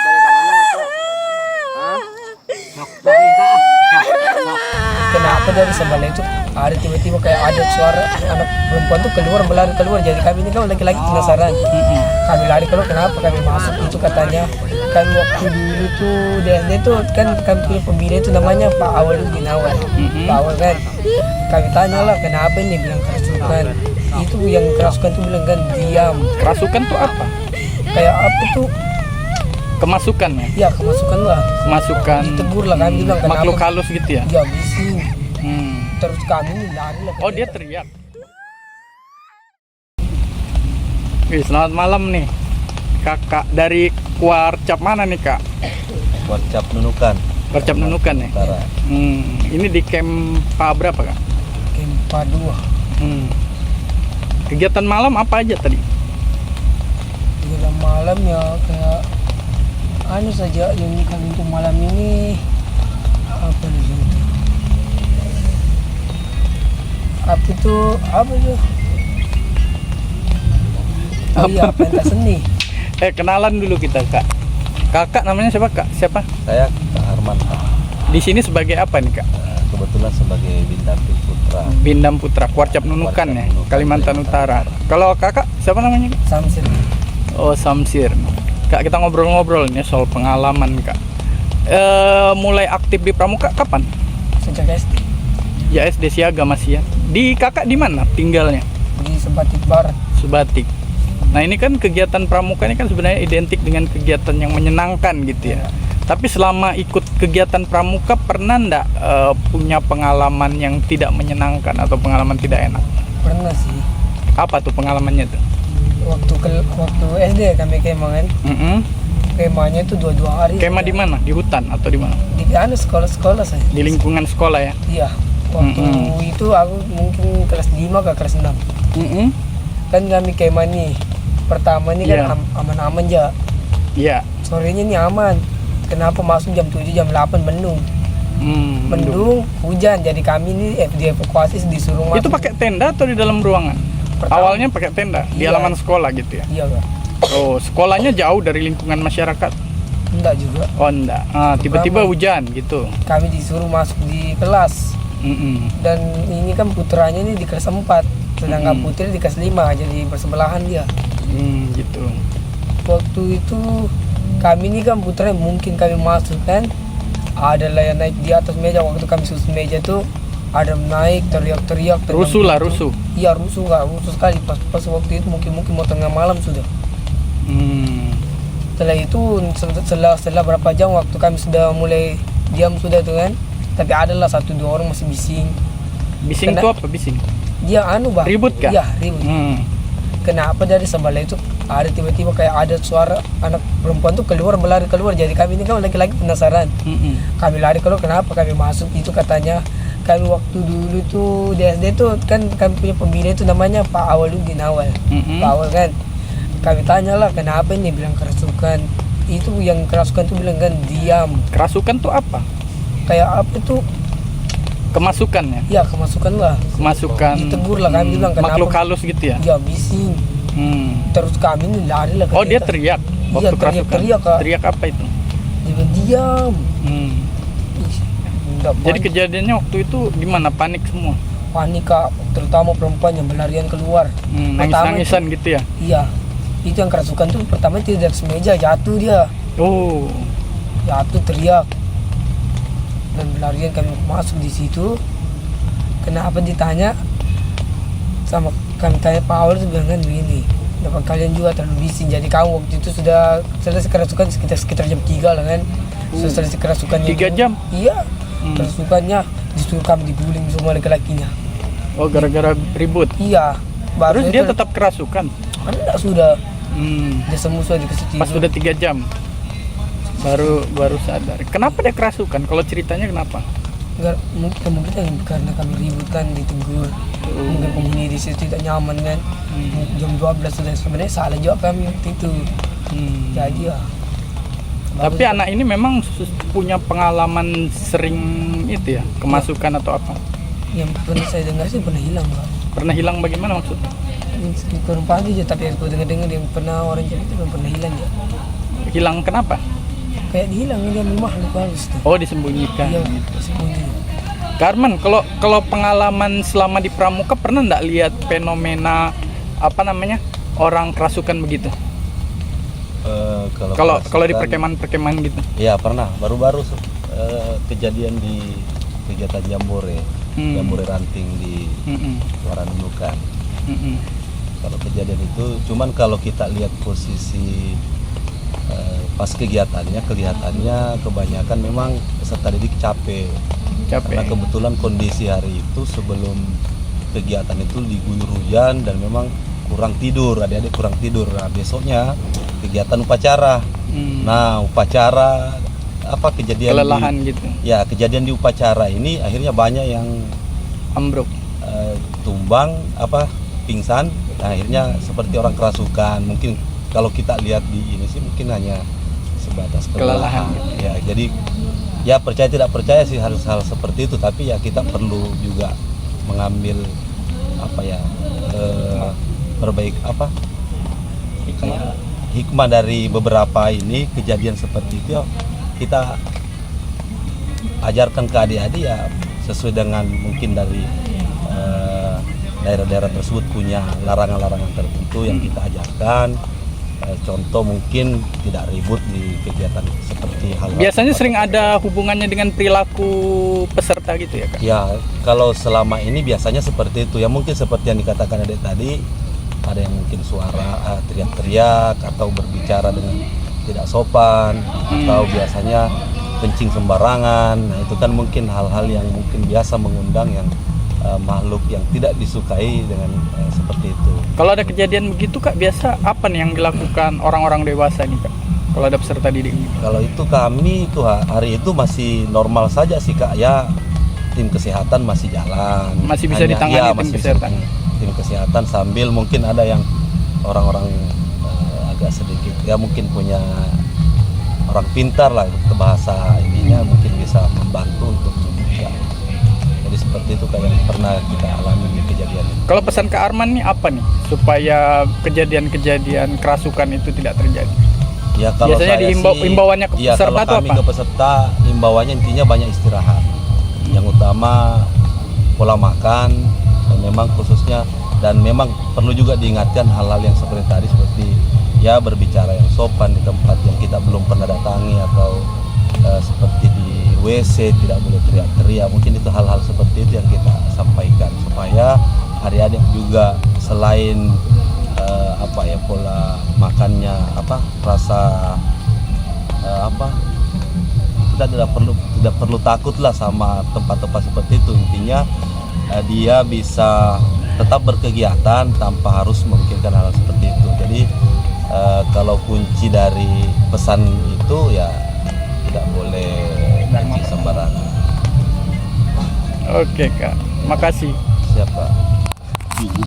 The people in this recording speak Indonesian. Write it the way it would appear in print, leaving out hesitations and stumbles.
Balik ke mana, Kak? Hah? Kenapa dari sebelah itu ada tiba-tiba kayak ada suara anak perempuan tuh keluar berlari keluar, jadi kami ini kan lagi-lagi penasaran. Kami lari keluar, kenapa kami masuk itu katanya kami waktu dulu tuh di SD tuh kan kami punya pembina itu namanya Pak Awaludin Awal. Pak Awal kan kami tanya lah kenapa ini, bilang kerasukan. Itu yang kerasukan tuh bilang kan diam. Kerasukan tuh apa? Kayak apa tuh? Kemasukan ya? Ya kemasukan lah. Kemasukan. Ditegur lah kami bilang kenapa. Makhluk halus gitu ya? Ya bising. Hmm. Terus kami nih lari lah. Oh dia teriak. Wih, selamat malam nih kakak, dari Kuarcap mana nih kak? Kuarcap Nunukan. Kuarcap Nunukan ya? Utara. Ini di Kempa berapa kak? Kempa 2. Kegiatan malam apa aja tadi? Dalam malam ya kayak anu saja yang kali untuk malam ini apa nih? Apa itu apa tuh? Oh iya, pentas seni. Kenalan dulu kita kak. Kakak namanya siapa kak? Siapa? Saya Kak Arman, Kak. Di sini sebagai apa nih kak? Kebetulan sebagai Bintang Putra. Bindam Putra, Kuarcap Nunukan ya, Nunukan, Kalimantan Utara. Kalau kakak siapa namanya? Samsir. Oh Samsir. Kak, kita ngobrol-ngobrol nih soal pengalaman kak. Mulai aktif di Pramuka kapan? Sejak SD Ya SD Siaga masih ya. Di kakak di mana tinggalnya? di Sebatik Barat. Subatik. Nah ini kan kegiatan Pramuka ini kan sebenarnya identik dengan kegiatan yang menyenangkan gitu ya. Tapi selama ikut kegiatan Pramuka pernah ndak punya pengalaman yang tidak menyenangkan atau pengalaman tidak enak? Pernah sih. Apa tuh pengalamannya tuh? Waktu SD kami kemah kan. Kemahnya itu 2 hari. Kemah di mana? Di hutan atau di mana? Di anu sekolah saya. Di lingkungan sekolah ya? Iya. Waktu itu aku mungkin kelas 5 ke kelas 6. Kan kami kemah nih. Pertama ini kan aman-aman aja. Iya. Sorenya nih aman. Kenapa masuk jam 7 jam 8 mendung? Mendung, hujan. Jadi kami ini dievakuasi disuruh masuk. Itu pakai tenda atau di dalam ruangan? Awalnya pakai tenda di Iya. halaman sekolah gitu ya? Iya, Kak. Oh, sekolahnya jauh dari lingkungan masyarakat? Enggak juga. Oh, enggak. Tiba-tiba hujan gitu. Kami disuruh masuk di kelas. Dan ini kan putranya ini di kelas 4. Sedangkan putri di kelas 5. Jadi bersebelahan dia. Gitu. Waktu itu kami ini kan putranya mungkin kami masuk kan. Ada lah yang naik di atas meja. Waktu kami susun meja tuh ada naik teriak-teriak. Rusuh lah, rusuh. Iya rusuh, nggak rusuh sekali. Pas waktu itu mungkin mau tengah malam sudah. Setelah itu setelah berapa jam waktu kami sudah mulai diam sudah tuh kan. Tapi adalah 1-2 orang masih bising. Bising itu apa bising? Dia anu bang. Ribut kah? Iya ribut. Kenapa dari sebelah itu ada tiba-tiba kayak ada suara anak perempuan tuh keluar berlari keluar, jadi kami ini kan lagi-lagi penasaran. Kami lari keluar, kenapa kami masuk itu katanya kami waktu dulu tuh di SD tuh kan kami punya pembina itu namanya Pak Awaludin Awal. Pak Awal kan kami tanya lah kenapa ini, bilang kerasukan. Itu yang kerasukan tuh bilang kan diam. Kerasukan tuh apa? Kayak apa tuh? Kemasukan ya? Ya kemasukan lah. Kemasukan. Ditegur lah kami bilang kenapa. Makhluk halus gitu ya? Ya bising. Terus kami ini lari lah. Oh dia teriak waktu kerasukan? Teriak, Kak. Teriak apa itu? Dia bilang diam. Jadi kejadiannya waktu itu gimana? Panik semua? Panik Kak, terutama perempuan yang berlarian keluar. Nangis-nangisan gitu ya? Iya. Itu yang kerasukan tuh pertama itu dari meja jatuh dia. Oh. Jatuh teriak. Dan berlarian kami masuk di situ. Kenapa ditanya? Sama kami tanya Pak Awal itu bilang kan begini. Dapat kalian juga terlalu bising. Jadi kamu waktu itu sudah selesai kerasukan sekitar jam 3 lah kan. Sudah selesai kerasukannya. 3 jam? Iya. Kerasukannya disuruh kami diguling semua laki-lakinya. Oh gara-gara ribut? Iya. Terus dia tetap kerasukan? Enggak sudah. Dia semua sudah dikasih tidur. Pas sudah 3 jam baru sadar. Kenapa dia kerasukan? Kalau ceritanya kenapa? Mungkin karena kami ribut kan, ditegur. Mungkin penghuni di situ tidak nyaman kan. Jam 12 sudah, sebenarnya salah juga kami waktu itu. Jadi ya. Tapi anak ini memang punya pengalaman sering itu ya, kemasukan atau apa? Yang pernah saya dengar sih pernah hilang Pak. Pernah hilang bagaimana maksudnya? Kurang pagi aja, tapi aku dengar-dengar yang pernah orang cerita belum pernah hilang ya. Hilang kenapa? Kayak dihilang dia ambil makhluk halus tuh. Oh, disembunyikan. Iya, sembunyi. Karman, kalau pengalaman selama di Pramuka pernah nggak lihat fenomena apa namanya orang kerasukan begitu? Kalau di perkemahan gitu. Ya pernah, baru-baru kejadian di kegiatan Jambore, Jambore Ranting di Muara Nunukan. Kalau kejadian itu, cuman kalau kita lihat posisi pas kegiatannya, kelihatannya kebanyakan memang peserta didik capek. Karena kebetulan kondisi hari itu sebelum kegiatan itu diguyur hujan dan memang kurang tidur, adik-adik kurang tidur. Nah besoknya kegiatan upacara. Nah upacara apa kejadian kelelahan gitu. Ya kejadian di upacara ini akhirnya banyak yang ambruk, tumbang, pingsan. Nah, akhirnya seperti orang kerasukan. Mungkin kalau kita lihat di ini sih mungkin hanya sebatas kelelahan. Ya jadi ya percaya tidak percaya sih hal seperti itu. Tapi ya kita perlu juga mengambil hikmah dari beberapa ini kejadian seperti itu ya, kita ajarkan ke adik-adik ya sesuai dengan mungkin dari daerah-daerah tersebut punya larangan-larangan tertentu yang kita ajarkan. Contoh mungkin tidak ribut di kegiatan seperti hal biasanya sering ada hubungannya dengan perilaku peserta gitu ya Kak? Ya kalau selama ini biasanya seperti itu ya, mungkin seperti yang dikatakan adik tadi, ada yang mungkin suara teriak-teriak atau berbicara dengan tidak sopan atau biasanya kencing sembarangan. Nah itu kan mungkin hal-hal yang mungkin biasa mengundang yang makhluk yang tidak disukai dengan seperti itu. Kalau ada kejadian begitu Kak, biasa apa nih yang dilakukan orang-orang dewasa nih Kak? Kalau ada peserta didik? Kalau itu kami itu hari itu masih normal saja sih Kak ya, tim kesehatan masih jalan. Masih bisa ditangani tim kesehatan. Tim kesehatan sambil mungkin ada yang orang-orang agak sedikit ya mungkin punya orang pintar lah bahasa ininya mungkin bisa membantu untuk ya. Jadi seperti itu kayak yang pernah kita alami di kejadian ini. Kalau pesan ke Arman nih apa nih supaya kejadian-kejadian kerasukan itu tidak terjadi? Ya kalau biasanya himbauannya ke peserta itu apa? Ke peserta himbauannya intinya banyak istirahat. Yang utama pola makan dan memang khususnya dan memang perlu juga diingatkan hal-hal yang seperti tadi seperti ya berbicara yang sopan di tempat yang kita belum pernah datangi atau seperti di WC tidak boleh teriak-teriak. Mungkin itu hal-hal seperti itu yang kita sampaikan supaya adik-adik juga selain pola makannya rasa kita tidak perlu takut lah sama tempat-tempat seperti itu. Intinya dia bisa tetap berkegiatan tanpa harus memikirkan hal seperti itu. Jadi kalau kunci dari pesan itu ya tidak boleh kencing sembarangan. Oke Kak, makasih. Siap Pak.